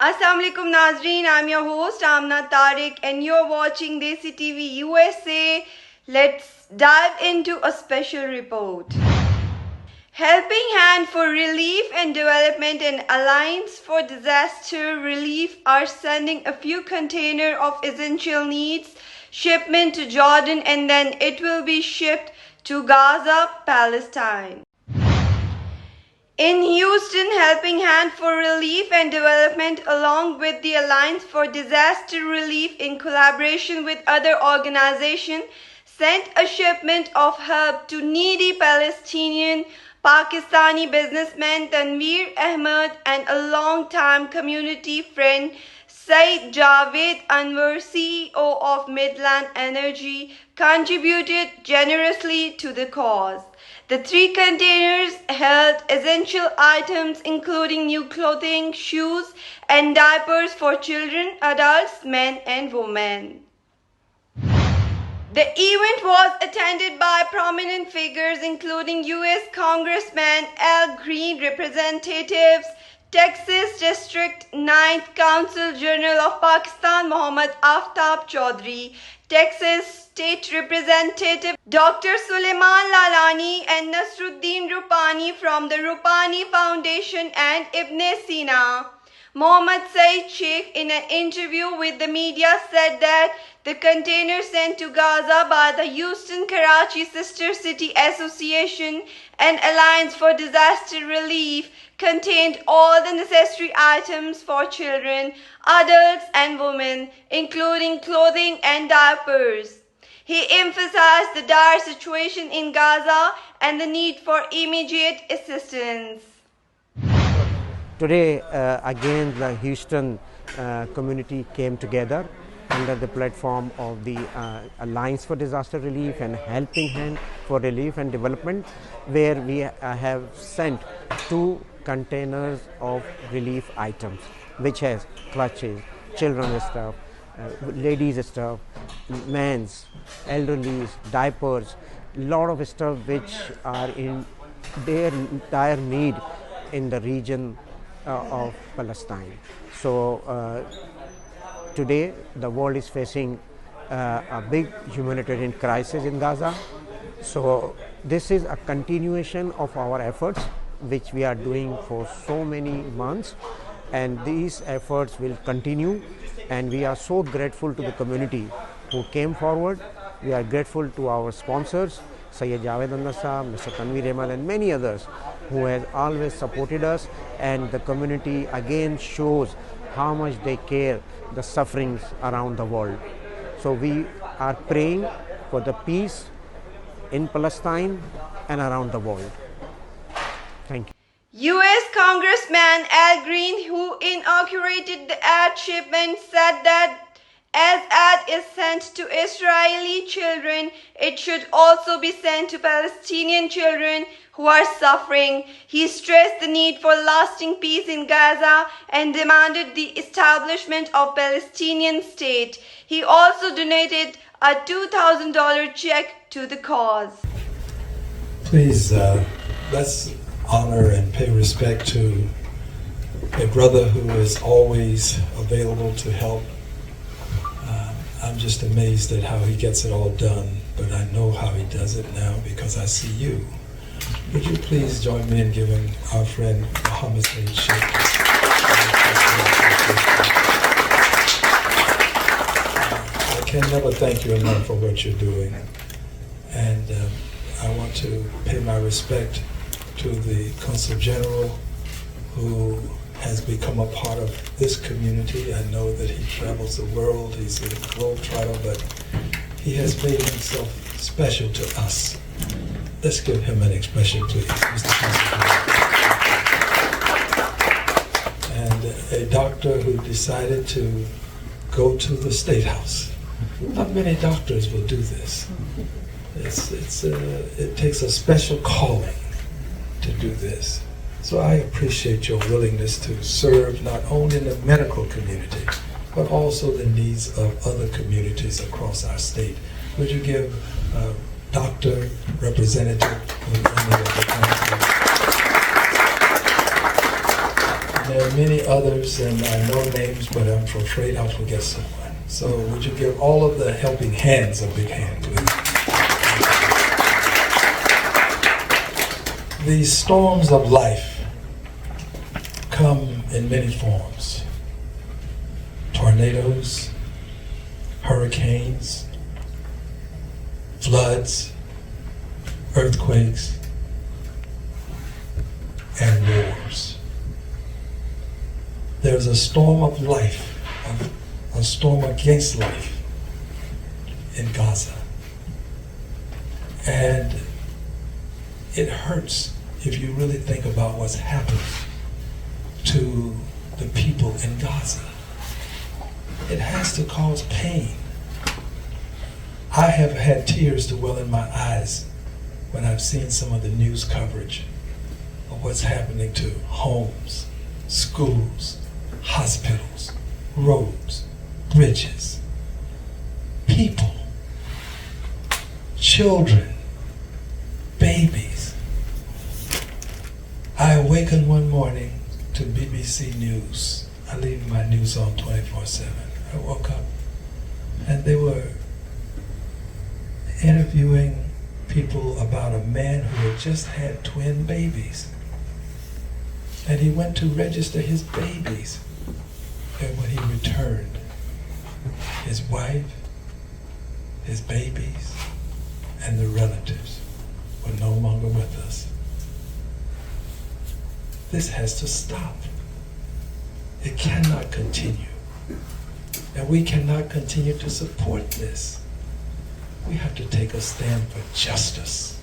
Assalamu alaikum Nazreen, I'm your host Amna Tariq and you're watching Desi TV USA. Let's dive into a special report. Helping Hand for Relief and Development and Alliance for Disaster Relief are sending a few containers of essential needs shipment to Jordan, and then it will be shipped to Gaza, Palestine. In Houston, Helping Hand for Relief and Development, along with the Alliance for Disaster Relief in collaboration with other organizations, sent a shipment of help to needy Palestinian Pakistani businessman Tanveer Ahmed and a long-time community friend 𝐂𝐍𝐍𝐉𝐎, CEO of Midland Energy, contributed generously to the cause. The 3 containers held essential items including new clothing, shoes, and diapers for children, adults, men, and women. The event was attended by prominent figures including U.S. Congressman Al Green, representatives, Texas District 9th Council General of Pakistan Mohammad Aftab Chaudhry, Texas State Representative Dr. Suleiman Lalani and Nasruddin Rupani from the Rupani Foundation, and Ibn Sina. Mohammad Saeed Sheikh, in an interview with the media, said that the container sent to Gaza by the Houston Karachi Sister City Association and Alliance for Disaster Relief contained all the necessary items for children, adults, and women, including clothing and diapers. He emphasized the dire situation in Gaza and the need for immediate assistance. Today, again, the Houston community came together under the platform of the Alliance for Disaster Relief and Helping Hand for Relief and Development, where we have sent 2 containers of relief items, which has clutches, children's stuff, ladies' stuff, men's, elderly's, diapers, lot of stuff which are in their dire need in the region of Palestine. So today the world is facing a big humanitarian crisis in Gaza. So this is a continuation of our efforts which we are doing for so many months, and these efforts will continue, and we are so grateful to the community who came forward. We are grateful to our sponsors, Syed Javed Sahab, Mr. Tanveer Ahmed, and many others who have always supported us, and the community again shows how much they care the sufferings around the world. So we are praying for the peace in Palestine and around the world. Thank you. U.S. Congressman Al Green, who inaugurated the aid shipment, said that as aid is sent to Israeli children, it should also be sent to Palestinian children who are suffering. He stressed the need for lasting peace in Gaza and demanded the establishment of Palestinian state. He also donated a $2,000 check to the cause. Please, let's honor and pay respect to a brother who is always available to help. I'm just amazed at how he gets it all done, but I know how he does it now because I see you. Would you please join me in giving our friend Mohammad Saeed Sheikh? I can never thank you enough for what you're doing, and I want to pay my respect to the Consul General who has become a part of this community. I know that he travels the world, he's a globetrotter, but he has made himself special to us. Let's give him an expression, please, Mr. Consul. And a doctor who decided to go to the State House. Not many doctors will do this. It takes a special calling to do this. So I appreciate your willingness to serve not only in the medical community, but also the needs of other communities across our state. Would you give Dr. Representative there are many others, and I know names, but I'm afraid I'll forget someone. So would you give all of the helping hands a big hand, please? These storms of life come in many forms. Tornadoes, hurricanes, floods, earthquakes, and wars. There's a storm of life, a storm against life in Gaza. And it hurts if you really think about what's happened to the people in Gaza. It has to cause pain. I have had tears to well in my eyes when I've seen some of the news coverage of what's happening to homes, schools, hospitals, roads, bridges, people, children, babies. I awakened one morning to BBC News. I leave my news on 24/7. I woke up and they were interviewing people about a man who had just had twin babies. And he went to register his babies. And when he returned, his wife, his babies, and the relatives were no longer with us. This has to stop. It cannot continue. And we cannot continue to support this. We have to take a stand for justice.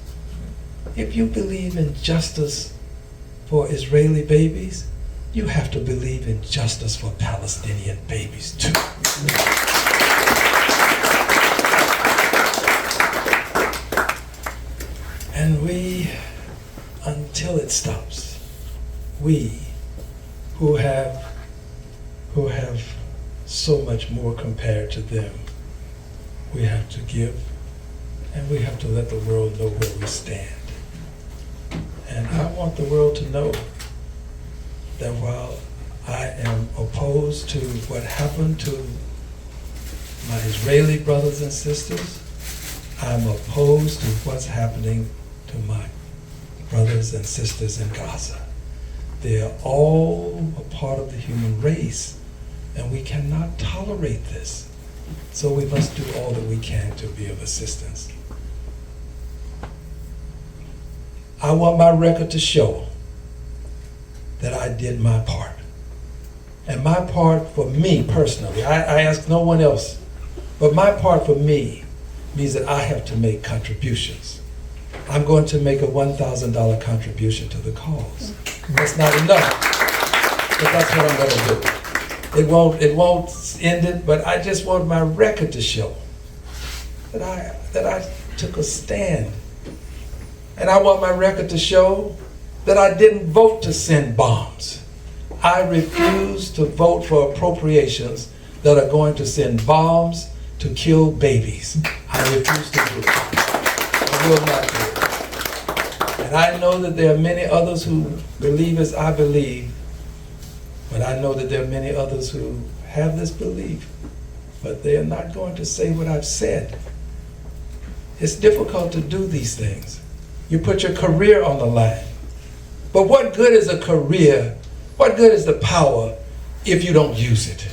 If you believe in justice for Israeli babies, you have to believe in justice for Palestinian babies too. And we, until it stops, we who have so much more compared to them, we have to give, and we have to let the world know where we stand. And I want the world to know that while I am opposed to what happened to my Israeli brothers and sisters, I'm opposed to what's happening to my brothers and sisters in Gaza. They are all a part of the human race, and we cannot tolerate this. So we must do all that we can to be of assistance. I want my record to show that I did my part. And my part for me personally, I ask no one else, but my part for me means that I have to make contributions. I'm going to make a $1,000 contribution to the cause. That's not enough, but that's what I'm going to do. It won't end it, but I just want my record to show that I took a stand. And I want my record to show that I didn't vote to send bombs. I refuse to vote for appropriations that are going to send bombs to kill babies. I refuse to do it. I will not do it. And I know that there are many others who believe as I believe, but I know that there are many others who have this belief, but they are not going to say what I've said. It's difficult to do these things. You put your career on the line. But what good is a career? What good is the power if you don't use it?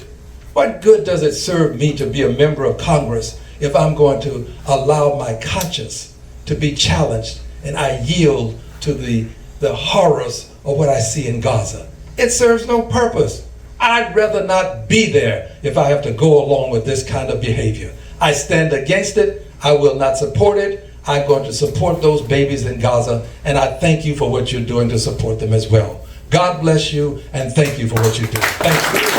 What good does it serve me to be a member of Congress if I'm going to allow my conscience to be challenged and I yield to the horrors of what I see in Gaza? It serves no purpose. I'd rather not be there if I have to go along with this kind of behavior. I stand against it. I will not support it. I'm going to support those babies in Gaza, and I thank you for what you're doing to support them as well. God bless you, and thank you for what you do. Thank you.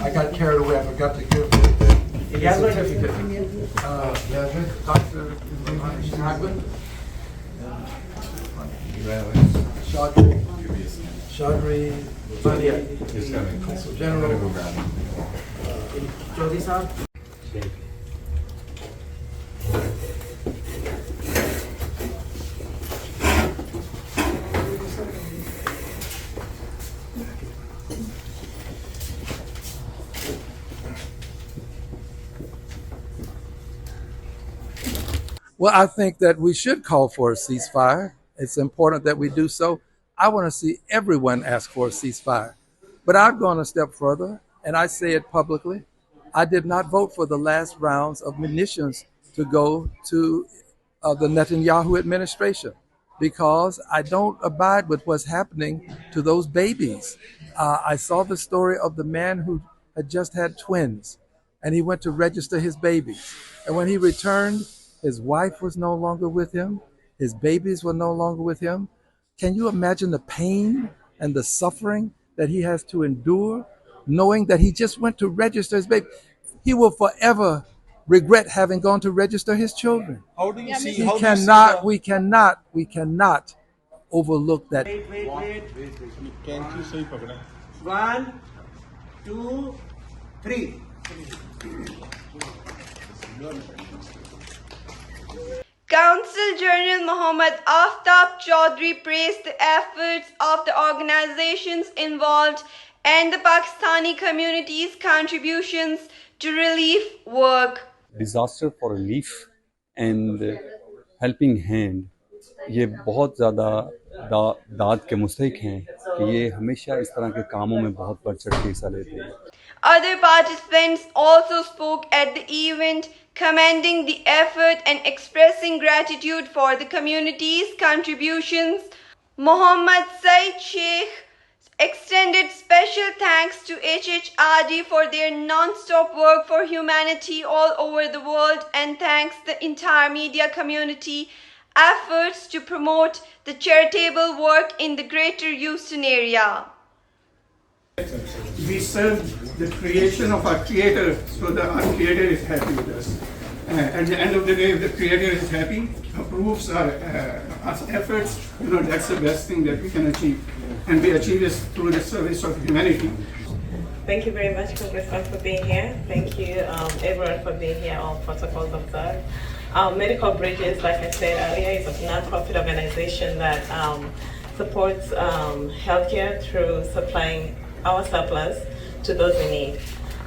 I got carried away. I forgot to give the certificate. Dr. Congressman. Chaudhry, Consul General. Jyoti sir. Well, I think that we should call for a ceasefire. It's important that we do so. I want to see everyone ask for a ceasefire. But I've gone a step further, and I say it publicly. I did not vote for the last rounds of munitions to go to the Netanyahu administration because I don't abide with what's happening to those babies. I saw the story of the man who had just had twins, and he went to register his babies. And when he returned, his wife was no longer with him. His babies were no longer with him. Can you imagine the pain and the suffering that he has to endure, knowing that he just went to register his baby? He will forever regret having gone to register his children. How do you see? We cannot overlook that. Wait. Can't you say Pagana? 1, 2, 3. Council General Mohammad Aftab Chaudhry praised the efforts of the organizations involved and the Pakistani community's contributions to relief work. Disaster for relief and helping hand ये बहुत ज़्यादा दाद के मुस्तहिक हैं कि ये हमेशा इस तरह के कामों में बहुत बढ़ चढ़ के हिस्सा लेते हैं. Other participants also spoke at the event, commending the effort and expressing gratitude for the community's contributions. Mohammad Said Sheikh extended special thanks to HHRD for their non-stop work for humanity all over the world and thanks the entire media community efforts to promote the charitable work in the Greater Houston area. We serve the creation of our Creator, so that our Creator is happy with us. At the end of the day, if the Creator is happy, approves our efforts, that's the best thing that we can achieve. And we achieve this through the service of humanity. Thank you very much, Congressman, for being here. Thank you, everyone, for being here. All protocols observed. Medical Bridges, like I said earlier, is a non-profit organization that supports healthcare through supplying our surplus to those in need.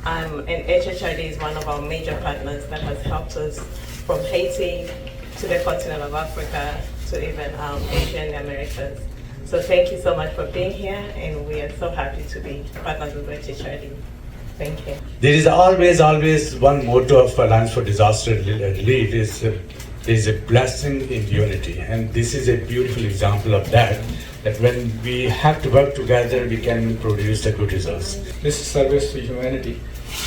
And HHRD is one of our major partners that has helped us from Haiti to the continent of Africa to even Asia and the Americas. So thank you so much for being here, and we are so happy to be partners with HHRD. Thank you. There is always one motto of Alliance for Disaster Relief is a blessing in unity, and this is a beautiful example of that when we have to work together, we can produce the good results. This is service to humanity.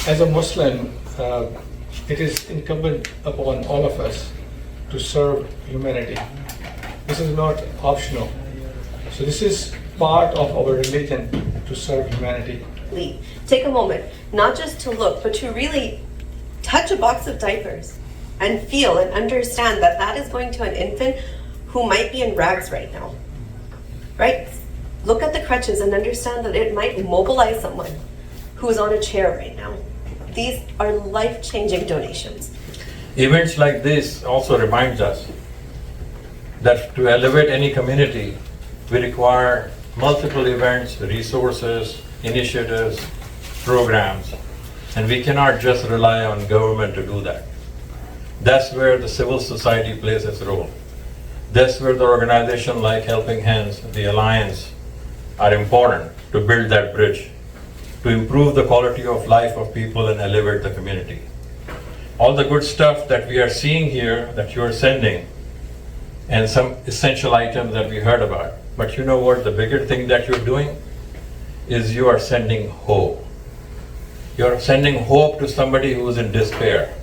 As a Muslim, it is incumbent upon all of us to serve humanity. This is not optional. So this is part of our religion, to serve humanity. Take a moment, not just to look, but to really touch a box of diapers and feel and understand that that is going to an infant who might be in rags right now, right? Look at the crutches and understand that it might mobilize someone who is on a chair right now. These are life-changing donations. Events like this also reminds us that to elevate any community, we require multiple events, resources, initiatives, programs, and we cannot just rely on government to do that. That's where the civil society plays its role. That's where the organization like Helping Hands, the Alliance, are important to build that bridge, to improve the quality of life of people and elevate the community. All the good stuff that we are seeing here that you are sending, and some essential items that we heard about. But you know what, the bigger thing that you're doing is you are sending hope. You're sending hope to somebody who is in despair,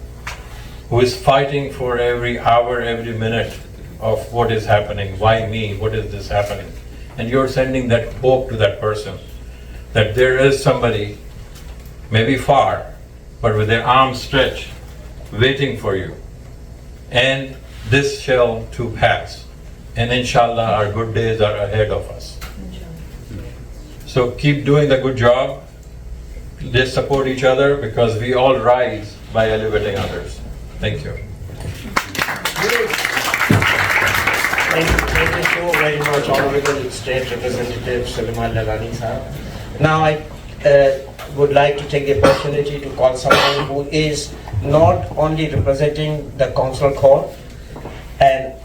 who is fighting for every hour, every minute of what is happening. Why me? What is this happening? And you're sending that hope to that person, that there is somebody, maybe far, but with their arms stretched, waiting for you. And this shall too pass. And inshallah, our good days are ahead of us. So keep doing the good job. Let's support each other, because we all rise by elevating others. Thank you. Thank you so very much, Honorable State Representative Suleiman Lalani sahab. Now I would like to take the opportunity to call someone who is not only representing the council call,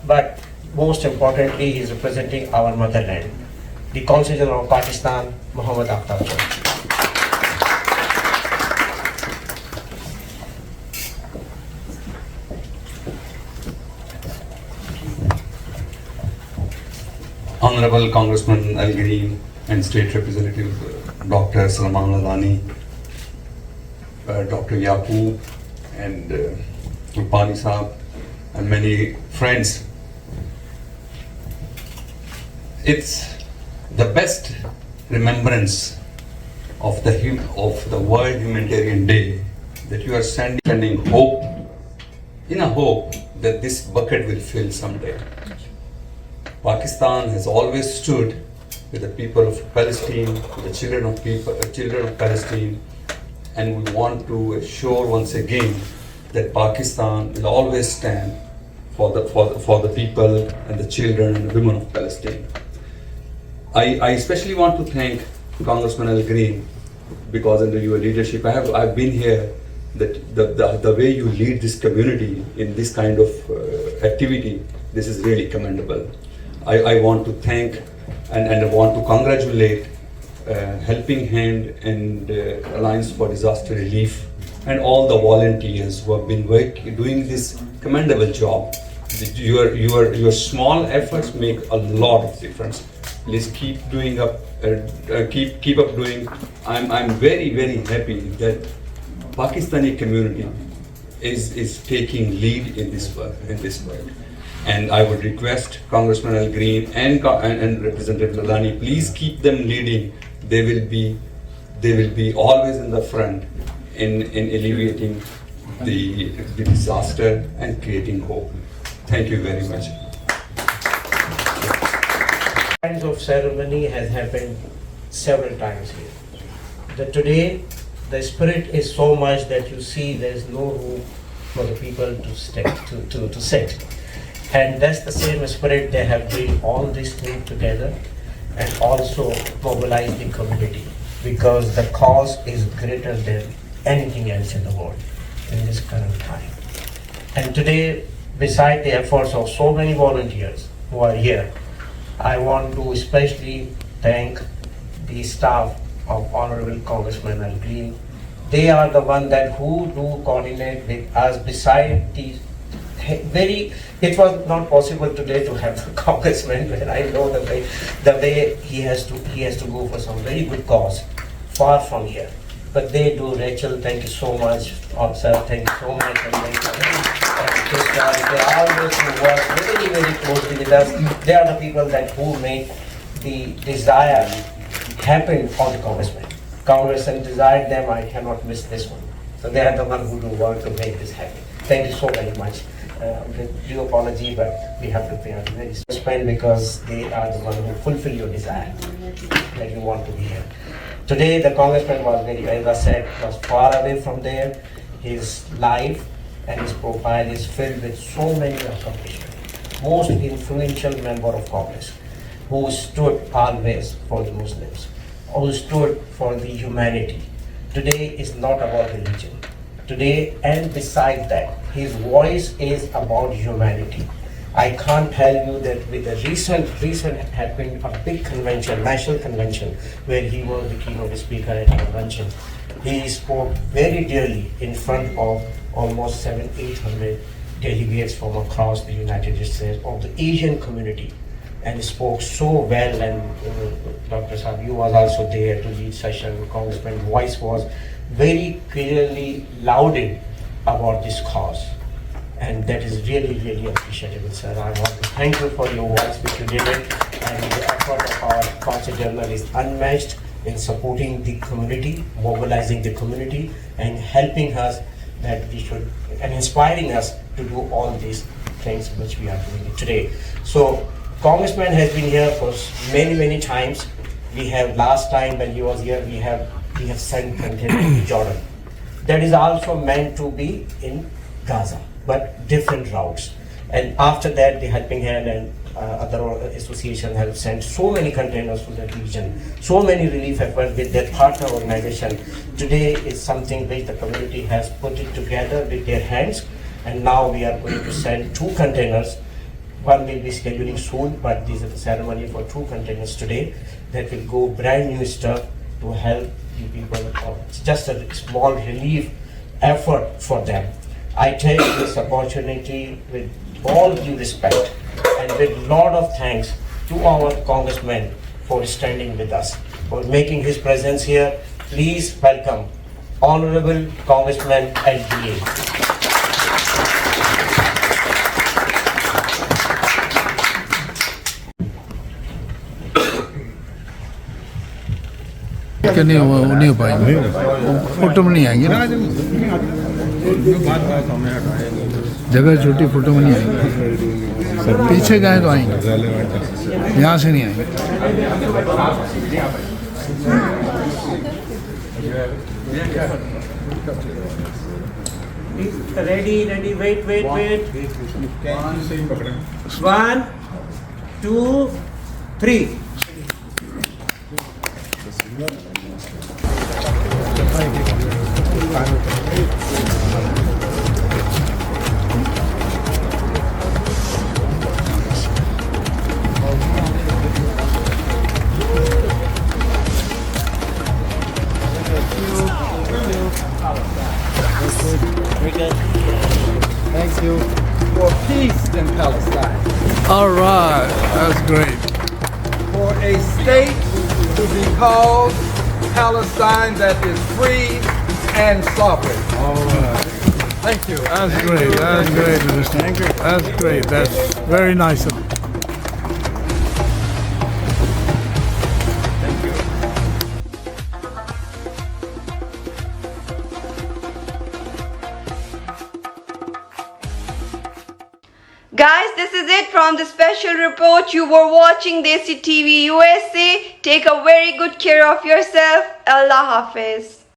but most importantly, he is representing our motherland, the Consul General of Pakistan, Muhammad Aftab Chowdhury. Honorable Congressman 𝐂𝐐𝐒 and State Representative Dr. Salman Ladani, Dr. Yaqub and Rupani Saab, and many friends. It's the best remembrance of the World Humanitarian Day that you are sending hope, in a hope that this bucket will fill someday. Pakistan has always stood with the people of Palestine, with the children of Palestine, and we want to assure once again that Pakistan will always stand for the people and the children and the women of Palestine. I especially want to thank Congressman 𝐿 because under your leadership, I've been here. That the way you lead this community in this kind of activity, this is really commendable. I want to thank and I want to congratulate Helping Hand and Alliance for Disaster Relief and all the volunteers who have been doing this commendable job. Your small efforts make a lot of difference. Please keep doing keep up doing. I'm very happy that Pakistani community is taking lead in this work. And I would request Congressman 𝐿 and Representative Ladani, please keep them leading. They will be always in the front in alleviating the disaster and creating hope. Thank you very much. Kinds of ceremony has happened several times here. Today, the spirit is so much that you see there is no room for the people to sit. And that's the same spirit they have bring all these things together and also mobilize the community, because the cause is greater than anything else in the world in this current time. And today, beside the efforts of so many volunteers who are here, I want to especially thank the staff of Honorable Congressman 𝐿. They are the one who do coordinate with us. Beside the it was not possible today to have the congressman, and I know the way he has to go for some very good cause far from here. But they do. Rachel, thank you so much. Sir, thank you so much. And they always work very closely with us. They are the people who make the desire happen for the congressman. Congressman desired them. I cannot miss this one. So they are the one who do work to make this happen. Thank you so very much. With due apology, but we have to pay a very special because they are the one who fulfill your desire that you want to be here. Today, the congressman was as I said, was far away from there. His life and his profile is filled with so many accomplishments. Most influential member of Congress, who stood always for the Muslims, who stood for the humanity. Today is not about religion. Today, and beside that, his voice is about humanity. I can't tell you that with the recent happened a big convention, national convention, where he was the keynote speaker at the convention. He spoke very dearly in front of almost 700-800 delegates from across the United States of the Asian community, and spoke so well. And Dr. Saab, you was also there to lead session. Congressman's voice was very clearly lauded about this cause, and that is really appreciable, sir. I want to thank you for your voice which you did it, and the effort of our Consul General is unmatched in supporting the community, mobilizing the community, and helping us that we should, and inspiring us to do all these things which we are doing today. So Congressman has been here for many times. We have last time when he was here, we have sent containers to Jordan. That is also meant to be in Gaza, but different routes. And after that, the Helping Hand and other associations have sent so many containers to that region, so many relief efforts with their partner organization. Today is something which the community has put it together with their hands, and now we are going to send 2 containers One will be scheduling soon, but this is the ceremony for 2 containers today that will go brand new stuff to help the people. It's just a small relief effort for them. I take this opportunity with all due respect and with lot of thanks to our Congressman for standing with us, for making his presence here. Please welcome Honorable Congressman LDA. नहीं हो पाएंगे, photo में नहीं आएंगे ना, जगह छोटी, photo में नहीं आएंगे, पीछे जाए तो आएंगे, यहाँ से नहीं आएंगे। Ready, wait. 1, 2, 3. Thank you. For peace in Palestine. All right, that's great. For a state to be called Palestine that is free and sovereign. All right. Thank you. That's great. That's great. That's great. That's very nice of you. Guys, this is it from the special report. You were watching Desi TV USA. Take a very good care of yourself. Allah Hafiz.